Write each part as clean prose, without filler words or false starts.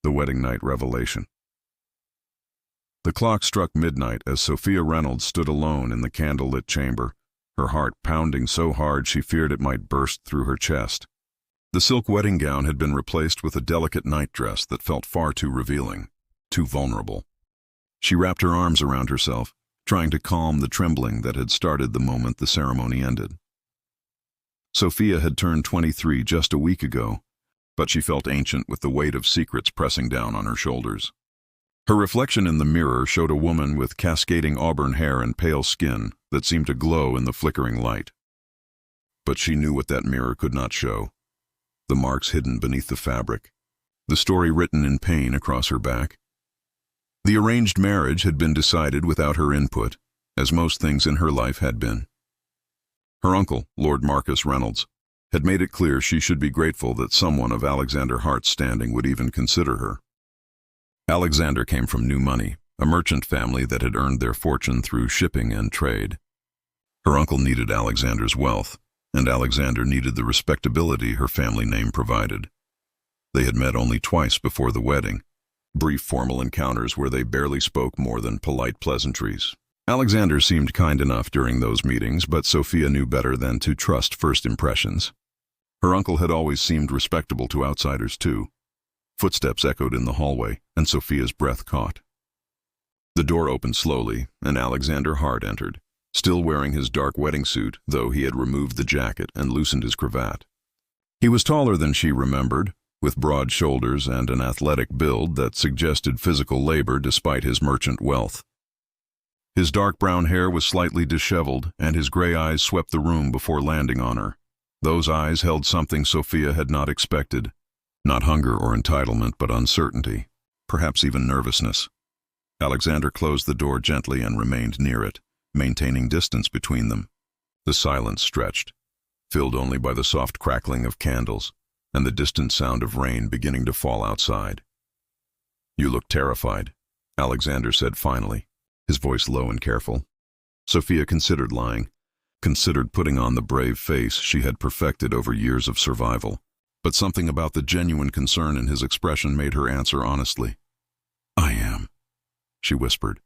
The Wedding Night Revelation. The clock struck midnight as Sophia Reynolds stood alone in the candlelit chamber, her heart pounding so hard she feared it might burst through her chest. The silk wedding gown had been replaced with a delicate nightdress that felt far too revealing, too vulnerable. She wrapped her arms around herself, trying to calm the trembling that had started the moment the ceremony ended. Sophia had turned 23 just a week ago, but she felt ancient with the weight of secrets pressing down on her shoulders. Her reflection in the mirror showed a woman with cascading auburn hair and pale skin that seemed to glow in the flickering light. But she knew what that mirror could not show: the marks hidden beneath the fabric, the story written in pain across her back. The arranged marriage had been decided without her input, as most things in her life had been. Her uncle, Lord Marcus Reynolds, had made it clear she should be grateful that someone of Alexander Hart's standing would even consider her. Alexander came from New Money, a merchant family that had earned their fortune through shipping and trade. Her uncle needed Alexander's wealth, and Alexander needed the respectability her family name provided. They had met only twice before the wedding, brief formal encounters where they barely spoke more than polite pleasantries. Alexander seemed kind enough during those meetings, but Sophia knew better than to trust first impressions. Her uncle had always seemed respectable to outsiders too. Footsteps echoed in the hallway, and Sophia's breath caught. The door opened slowly, and Alexander Hart entered, still wearing his dark wedding suit, though he had removed the jacket and loosened his cravat. He was taller than she remembered, with broad shoulders and an athletic build that suggested physical labor despite his merchant wealth. His dark brown hair was slightly disheveled, and his gray eyes swept the room before landing on her. Those eyes held something Sophia had not expected. Not hunger or entitlement, but uncertainty, perhaps even nervousness. Alexander closed the door gently and remained near it, maintaining distance between them. The silence stretched, filled only by the soft crackling of candles and the distant sound of rain beginning to fall outside. "You look terrified," Alexander said finally, his voice low and careful. Sophia considered lying, considered putting on the brave face she had perfected over years of survival. But something about the genuine concern in his expression made her answer honestly. "I am," she whispered.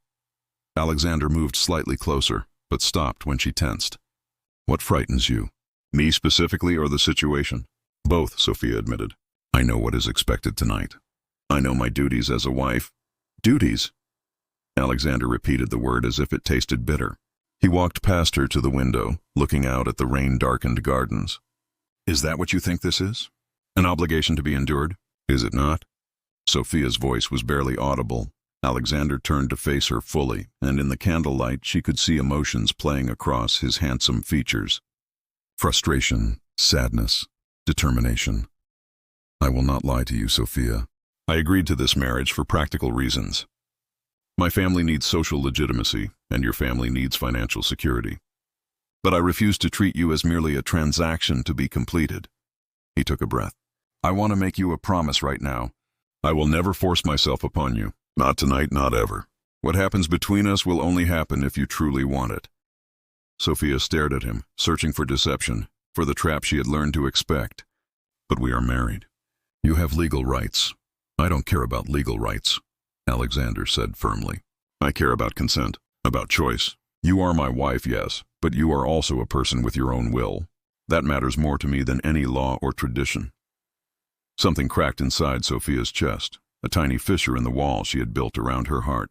Alexander moved slightly closer, but stopped when she tensed. "What frightens you? Me specifically or the situation?" "Both," Sophia admitted. "I know what is expected tonight. I know my duties as a wife." "Duties?" Alexander repeated the word as if it tasted bitter. He walked past her to the window, looking out at the rain-darkened gardens. "Is that what you think this is? An obligation to be endured? Is it not?" Sophia's voice was barely audible. Alexander turned to face her fully, and in the candlelight she could see emotions playing across his handsome features. Frustration, sadness, determination. "I will not lie to you, Sophia. I agreed to this marriage for practical reasons. My family needs social legitimacy, and your family needs financial security. But I refuse to treat you as merely a transaction to be completed." He took a breath. "I want to make you a promise right now. I will never force myself upon you. Not tonight, not ever. What happens between us will only happen if you truly want it." Sophia stared at him, searching for deception, for the trap she had learned to expect. "But we are married. You have legal rights. I don't care about legal rights," Alexander said firmly. "I care about consent, about choice. You are my wife, yes, but you are also a person with your own will. That matters more to me than any law or tradition." Something cracked inside Sophia's chest, a tiny fissure in the wall she had built around her heart.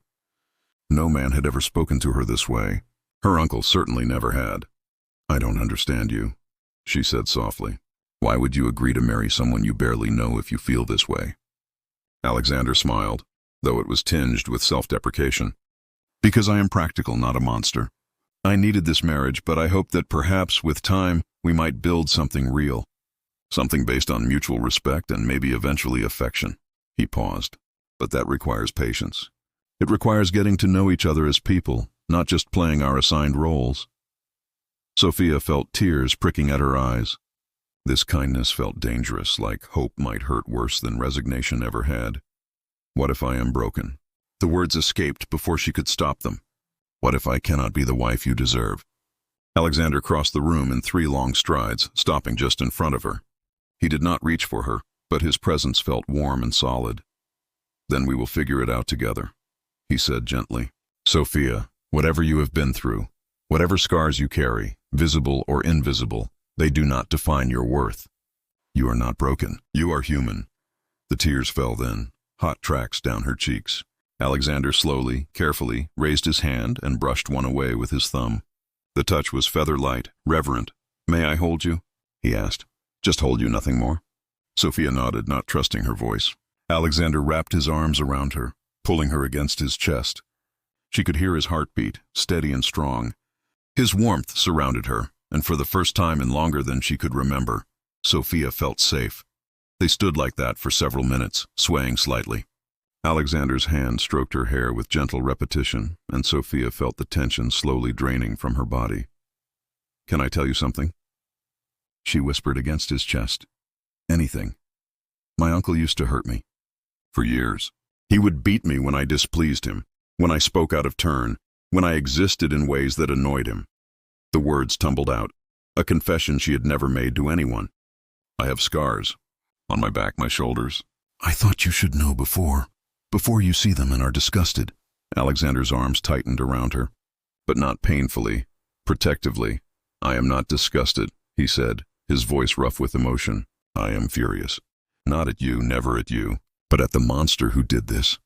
No man had ever spoken to her this way. Her uncle certainly never had. "I don't understand you," she said softly. "Why would you agree to marry someone you barely know if you feel this way?" Alexander smiled, though it was tinged with self-deprecation. "Because I am practical, not a monster. I needed this marriage, but I hoped that perhaps, with time, we might build something real. Something based on mutual respect and maybe eventually affection." He paused. "But that requires patience. It requires getting to know each other as people, not just playing our assigned roles." Sophia felt tears pricking at her eyes. This kindness felt dangerous, like hope might hurt worse than resignation ever had. "What if I am broken?" The words escaped before she could stop them. "What if I cannot be the wife you deserve?" Alexander crossed the room in 3 long strides, stopping just in front of her. He did not reach for her, but his presence felt warm and solid. Then we will figure it out together, he said gently. Sophia, whatever you have been through, whatever scars you carry, visible or invisible, they do not define your worth. You are not broken. You are human. The tears fell then, hot tracks down her cheeks. Alexander slowly, carefully, raised his hand and brushed one away with his thumb. The touch was feather-light, reverent. May I hold you? He asked. Just hold you, nothing more. Sophia nodded, not trusting her voice. Alexander wrapped his arms around her, pulling her against his chest. She could hear his heartbeat, steady and strong. His warmth surrounded her, and for the first time in longer than she could remember, Sophia felt safe. They stood like that for several minutes, swaying slightly. Alexander's hand stroked her hair with gentle repetition, and Sophia felt the tension slowly draining from her body. Can I tell you something? She whispered against his chest. Anything. My uncle used to hurt me. For years. He would beat me when I displeased him, when I spoke out of turn, when I existed in ways that annoyed him. The words tumbled out, a confession she had never made to anyone. I have scars. On my back, my shoulders. I thought you should know before you see them and are disgusted. Alexander's arms tightened around her, but not painfully, protectively. I am not disgusted, he said, his voice rough with emotion. I am furious. Not at you, never at you, but at the monster who did this.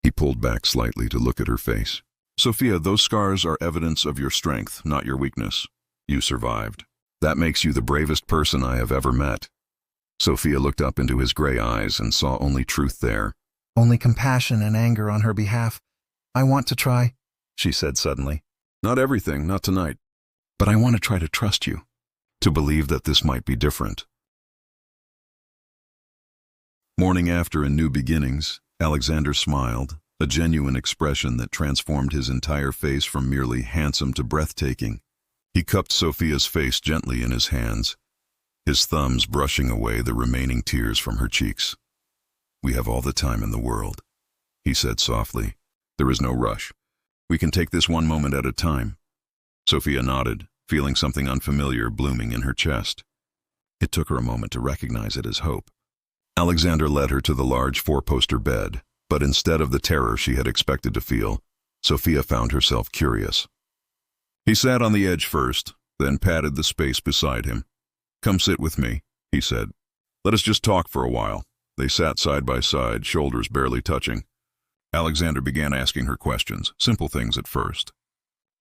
He pulled back slightly to look at her face. Sophia, those scars are evidence of your strength, not your weakness. You survived. That makes you the bravest person I have ever met. Sophia looked up into his gray eyes and saw only truth there. Only compassion and anger on her behalf. I want to try, she said suddenly. Not everything, not tonight. But I want to try to trust you, to believe that this might be different. Morning after in New Beginnings, Alexander smiled, a genuine expression that transformed his entire face from merely handsome to breathtaking. He cupped Sophia's face gently in his hands, his thumbs brushing away the remaining tears from her cheeks. We have all the time in the world, he said softly. There is no rush. We can take this one moment at a time. Sophia nodded, feeling something unfamiliar blooming in her chest. It took her a moment to recognize it as hope. Alexander led her to the large four-poster bed, but instead of the terror she had expected to feel, Sophia found herself curious. He sat on the edge first, then patted the space beside him. Come sit with me, he said. Let us just talk for a while. They sat side by side, shoulders barely touching. Alexander began asking her questions, simple things at first.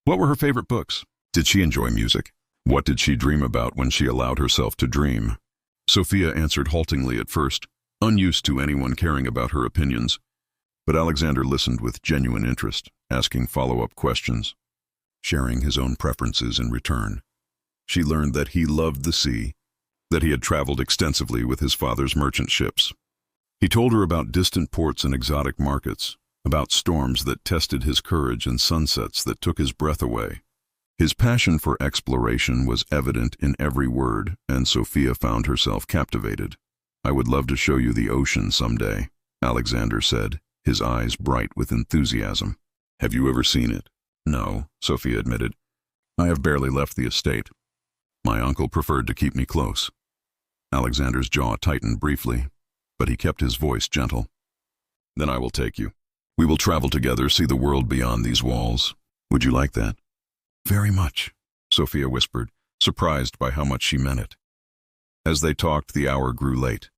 What were her favorite books? Did she enjoy music? What did she dream about when she allowed herself to dream? Sophia answered haltingly at first, unused to anyone caring about her opinions. But Alexander listened with genuine interest, asking follow-up questions, sharing his own preferences in return. She learned that he loved the sea, that he had traveled extensively with his father's merchant ships. He told her about distant ports and exotic markets, about storms that tested his courage and sunsets that took his breath away. His passion for exploration was evident in every word, and Sophia found herself captivated. I would love to show you the ocean someday, Alexander said, his eyes bright with enthusiasm. Have you ever seen it? No, Sophia admitted. I have barely left the estate. My uncle preferred to keep me close. Alexander's jaw tightened briefly, but he kept his voice gentle. Then I will take you. We will travel together, see the world beyond these walls. Would you like that? Very much, Sophia whispered, surprised by how much she meant it. As they talked, the hour grew late.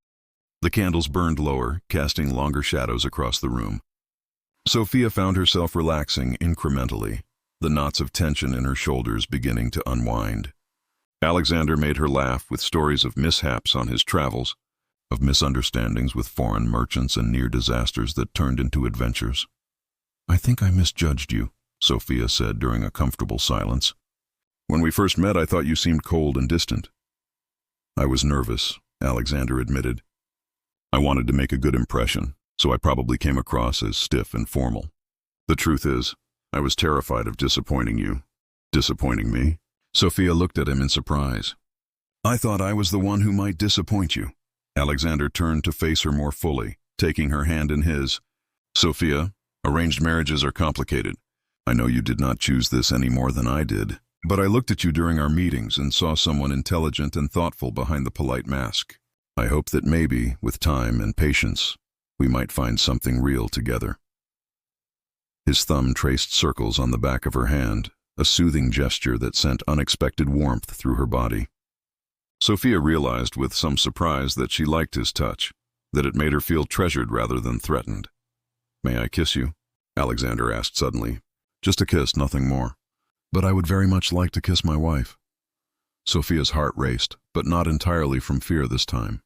The candles burned lower, casting longer shadows across the room. Sophia found herself relaxing incrementally, the knots of tension in her shoulders beginning to unwind. Alexander made her laugh with stories of mishaps on his travels, of misunderstandings with foreign merchants and near disasters that turned into adventures. I think I misjudged you, Sophia said during a comfortable silence. When we first met, I thought you seemed cold and distant. I was nervous, Alexander admitted. I wanted to make a good impression, so I probably came across as stiff and formal. The truth is, I was terrified of disappointing you. Disappointing me? Sophia looked at him in surprise. I thought I was the one who might disappoint you. Alexander turned to face her more fully, taking her hand in his. Sophia, arranged marriages are complicated. I know you did not choose this any more than I did, but I looked at you during our meetings and saw someone intelligent and thoughtful behind the polite mask. I hope that maybe, with time and patience, We might find something real together. His thumb traced circles on the back of her hand, a soothing gesture that sent unexpected warmth through her body. Sophia realized with some surprise that she liked his touch, that it made her feel treasured rather than threatened. "May I kiss you?" Alexander asked suddenly. "Just a kiss, nothing more. But I would very much like to kiss my wife." Sophia's heart raced, but not entirely from fear this time.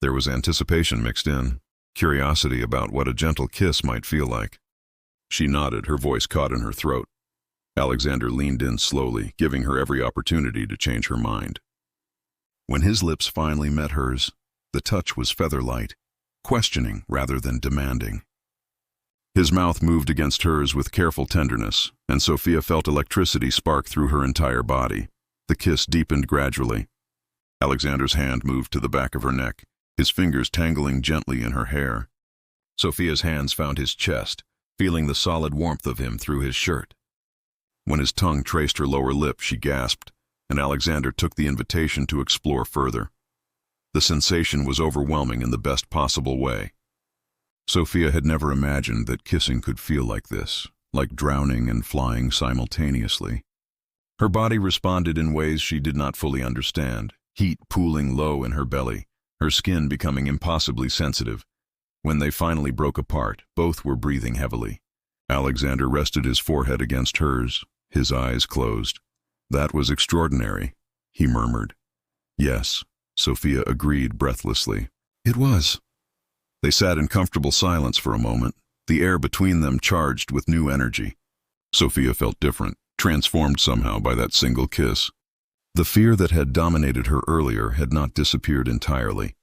There was anticipation mixed in, curiosity about what a gentle kiss might feel like. She nodded, her voice caught in her throat. Alexander leaned in slowly, giving her every opportunity to change her mind. When his lips finally met hers, the touch was feather-light, questioning rather than demanding. His mouth moved against hers with careful tenderness, and Sophia felt electricity spark through her entire body. The kiss deepened gradually. Alexander's hand moved to the back of her neck, his fingers tangling gently in her hair. Sophia's hands found his chest, feeling the solid warmth of him through his shirt. When his tongue traced her lower lip, she gasped, and Alexander took the invitation to explore further. The sensation was overwhelming in the best possible way. Sophia had never imagined that kissing could feel like this, like drowning and flying simultaneously. Her body responded in ways she did not fully understand, heat pooling low in her belly, her skin becoming impossibly sensitive. When they finally broke apart, both were breathing heavily. Alexander rested his forehead against hers, his eyes closed. "That was extraordinary," he murmured. "Yes," Sophia agreed breathlessly. "It was." They sat in comfortable silence for a moment, the air between them charged with new energy. Sophia felt different, transformed somehow by that single kiss. The fear that had dominated her earlier had not disappeared entirely,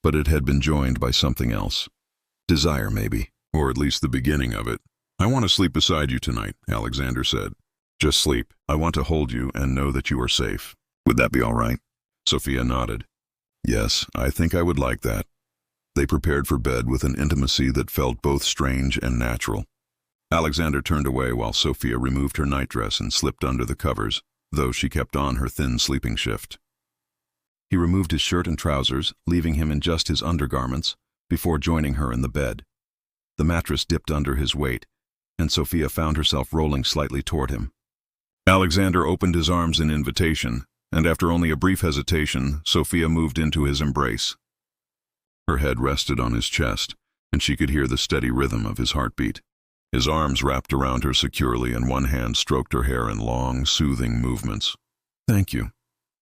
but it had been joined by something else. Desire, maybe, or at least the beginning of it. "I want to sleep beside you tonight," Alexander said. "Just sleep. I want to hold you and know that you are safe. Would that be all right?" Sophia nodded. "Yes, I think I would like that." They prepared for bed with an intimacy that felt both strange and natural. Alexander turned away while Sophia removed her nightdress and slipped under the covers, though she kept on her thin sleeping shift. He removed his shirt and trousers, leaving him in just his undergarments, before joining her in the bed. The mattress dipped under his weight, and Sophia found herself rolling slightly toward him. Alexander opened his arms in invitation, and after only a brief hesitation, Sophia moved into his embrace. Her head rested on his chest, and she could hear the steady rhythm of his heartbeat. His arms wrapped around her securely, and one hand stroked her hair in long, soothing movements. "Thank you,"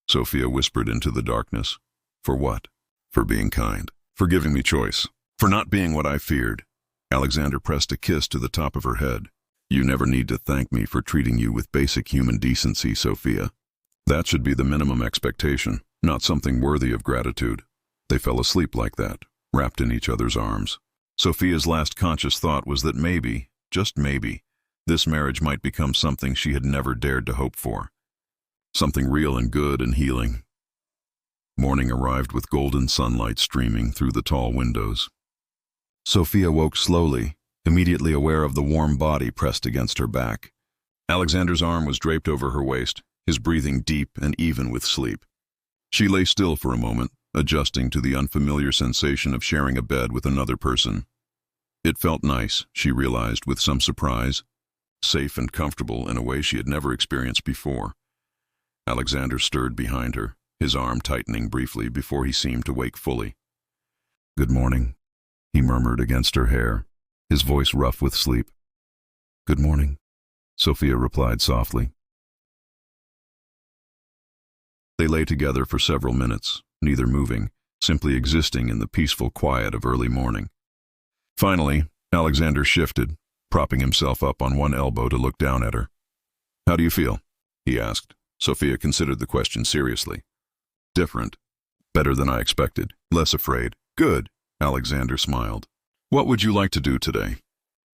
Sophia whispered into the darkness. "For what?" "For being kind. For giving me choice. For not being what I feared." Alexander pressed a kiss to the top of her head. "You never need to thank me for treating you with basic human decency, Sophia. That should be the minimum expectation, not something worthy of gratitude." They fell asleep like that, wrapped in each other's arms. Sophia's last conscious thought was that maybe, just maybe, this marriage might become something she had never dared to hope for. Something real and good and healing. Morning arrived with golden sunlight streaming through the tall windows. Sophia woke slowly, immediately aware of the warm body pressed against her back. Alexander's arm was draped over her waist, his breathing deep and even with sleep. She lay still for a moment, adjusting to the unfamiliar sensation of sharing a bed with another person. It felt nice, she realized with some surprise, safe and comfortable in a way she had never experienced before. Alexander stirred behind her, his arm tightening briefly before he seemed to wake fully. "Good morning," he murmured against her hair, his voice rough with sleep. "Good morning," Sophia replied softly. They lay together for several minutes, neither moving, simply existing in the peaceful quiet of early morning. Finally, Alexander shifted, propping himself up on one elbow to look down at her. "How do you feel?" he asked. Sophia considered the question seriously. "Different. Better than I expected. Less afraid." "Good," Alexander smiled. "What would you like to do today?"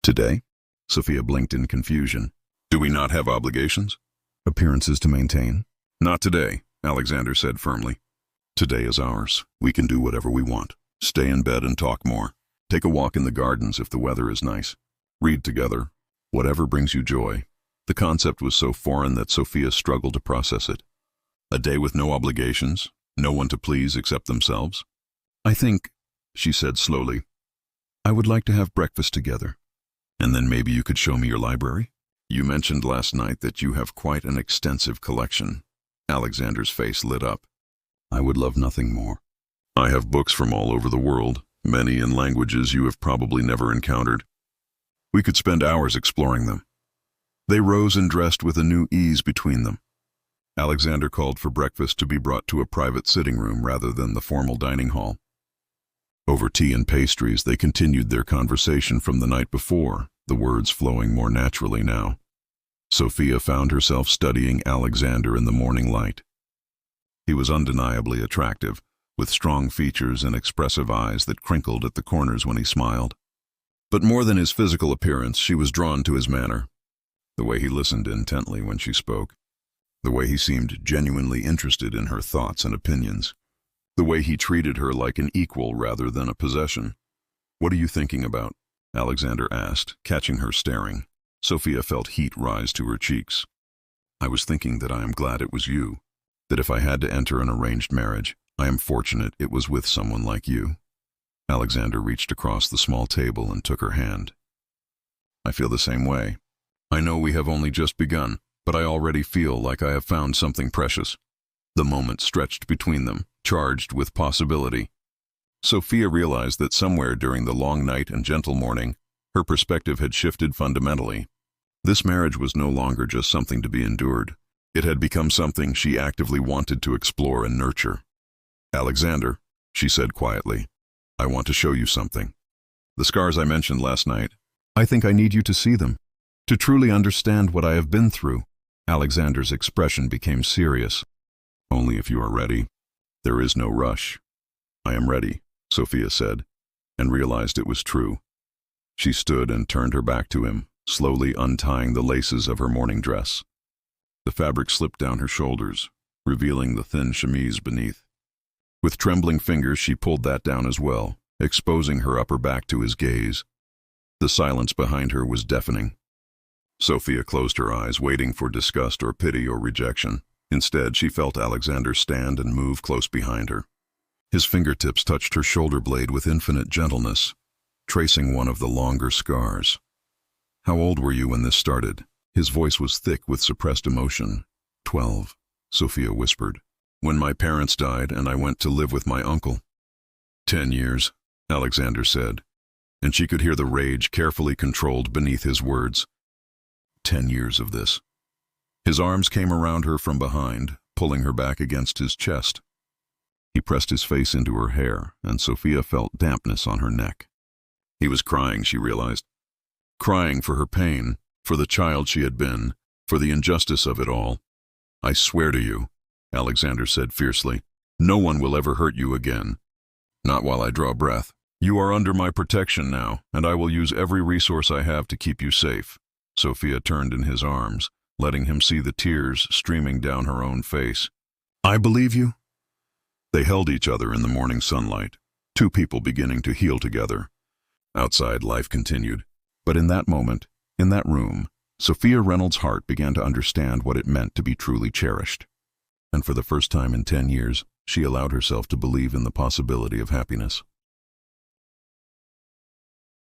"Today?" Sophia blinked in confusion. "Do we not have obligations?" "Appearances to maintain." "Not today," Alexander said firmly. "Today is ours. We can do whatever we want. Stay in bed and talk more. Take a walk in the gardens if the weather is nice. Read together. Whatever brings you joy." The concept was so foreign that Sophia struggled to process it. A day with no obligations, no one to please except themselves. "I think," she said slowly, I would like to have breakfast together. And then maybe you could show me your library? You mentioned last night that you have quite an extensive collection. Alexander's face lit up. I would love nothing more. I have books from all over the world, many in languages you have probably never encountered. We could spend hours exploring them. They rose and dressed with a new ease between them. Alexander called for breakfast to be brought to a private sitting room rather than the formal dining hall. Over tea and pastries, they continued their conversation from the night before, the words flowing more naturally now. Sophia found herself studying Alexander in the morning light. He was undeniably attractive, with strong features and expressive eyes that crinkled at the corners when he smiled. But more than his physical appearance, she was drawn to his manner. The way he listened intently when she spoke. The way he seemed genuinely interested in her thoughts and opinions. The way he treated her like an equal rather than a possession. What are you thinking about? Alexander asked, catching her staring. Sophia felt heat rise to her cheeks. I was thinking that I am glad it was you. That if I had to enter an arranged marriage, I am fortunate it was with someone like you. Alexander reached across the small table and took her hand. I feel the same way. I know we have only just begun, but I already feel like I have found something precious. The moment stretched between them, charged with possibility. Sophia realized that somewhere during the long night and gentle morning, her perspective had shifted fundamentally. This marriage was no longer just something to be endured. It had become something she actively wanted to explore and nurture. Alexander, she said quietly, I want to show you something. The scars I mentioned last night, I think I need you to see them, to truly understand what I have been through. Alexander's expression became serious. Only if you are ready. There is no rush. I am ready, Sophia said, and realized it was true. She stood and turned her back to him, slowly untying the laces of her morning dress. The fabric slipped down her shoulders, revealing the thin chemise beneath. With trembling fingers, she pulled that down as well, exposing her upper back to his gaze. The silence behind her was deafening. Sophia closed her eyes, waiting for disgust or pity or rejection. Instead, she felt Alexander stand and move close behind her. His fingertips touched her shoulder blade with infinite gentleness, tracing one of the longer scars. How old were you when this started? His voice was thick with suppressed emotion. 12, Sophia whispered. When my parents died and I went to live with my uncle. 10 years, Alexander said, and she could hear the rage carefully controlled beneath his words. 10 years of this. His arms came around her from behind, pulling her back against his chest. He pressed his face into her hair, and Sophia felt dampness on her neck. He was crying, she realized. Crying for her pain, for the child she had been, for the injustice of it all. I swear to you, Alexander said fiercely, no one will ever hurt you again. Not while I draw breath. You are under my protection now, and I will use every resource I have to keep you safe. Sophia turned in his arms, letting him see the tears streaming down her own face. I believe you. They held each other in the morning sunlight, two people beginning to heal together. Outside, life continued. But in that moment, in that room, Sophia Reynolds' heart began to understand what it meant to be truly cherished. And for the first time in 10 years, she allowed herself to believe in the possibility of happiness.